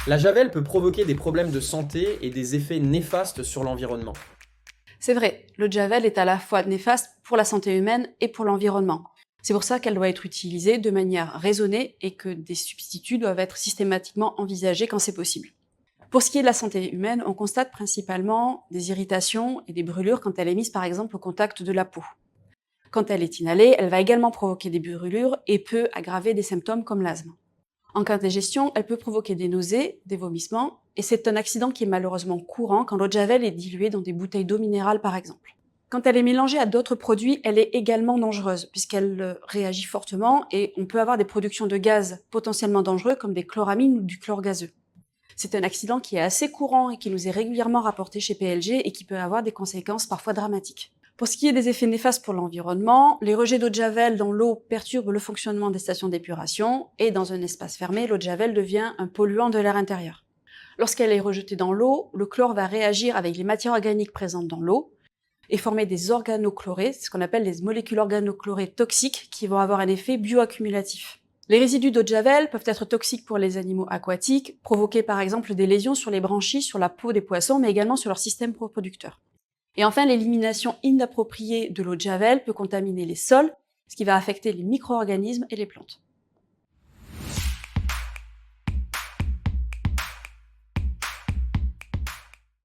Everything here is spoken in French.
La javel peut provoquer des problèmes de santé et des effets néfastes sur l'environnement. C'est vrai, l'eau de Javel est à la fois néfaste pour la santé humaine et pour l'environnement. C'est pour ça qu'elle doit être utilisée de manière raisonnée et que des substituts doivent être systématiquement envisagés quand c'est possible. Pour ce qui est de la santé humaine, on constate principalement des irritations et des brûlures quand elle est mise par exemple au contact de la peau. Quand elle est inhalée, elle va également provoquer des brûlures et peut aggraver des symptômes comme l'asthme. En cas d'ingestion, elle peut provoquer des nausées, des vomissements, et c'est un accident qui est malheureusement courant quand l'eau de Javel est diluée dans des bouteilles d'eau minérale par exemple. Quand elle est mélangée à d'autres produits, elle est également dangereuse puisqu'elle réagit fortement et on peut avoir des productions de gaz potentiellement dangereux comme des chloramines ou du chlore gazeux. C'est un accident qui est assez courant et qui nous est régulièrement rapporté chez PLG et qui peut avoir des conséquences parfois dramatiques. Pour ce qui est des effets néfastes pour l'environnement, les rejets d'eau de Javel dans l'eau perturbent le fonctionnement des stations d'épuration et dans un espace fermé, l'eau de Javel devient un polluant de l'air intérieur. Lorsqu'elle est rejetée dans l'eau, le chlore va réagir avec les matières organiques présentes dans l'eau et former des organochlorés, c'est ce qu'on appelle les molécules organochlorées toxiques qui vont avoir un effet bioaccumulatif. Les résidus d'eau de Javel peuvent être toxiques pour les animaux aquatiques, provoquer par exemple des lésions sur les branchies, sur la peau des poissons, mais également sur leur système reproducteur. Et enfin, l'élimination inappropriée de l'eau de Javel peut contaminer les sols, ce qui va affecter les micro-organismes et les plantes.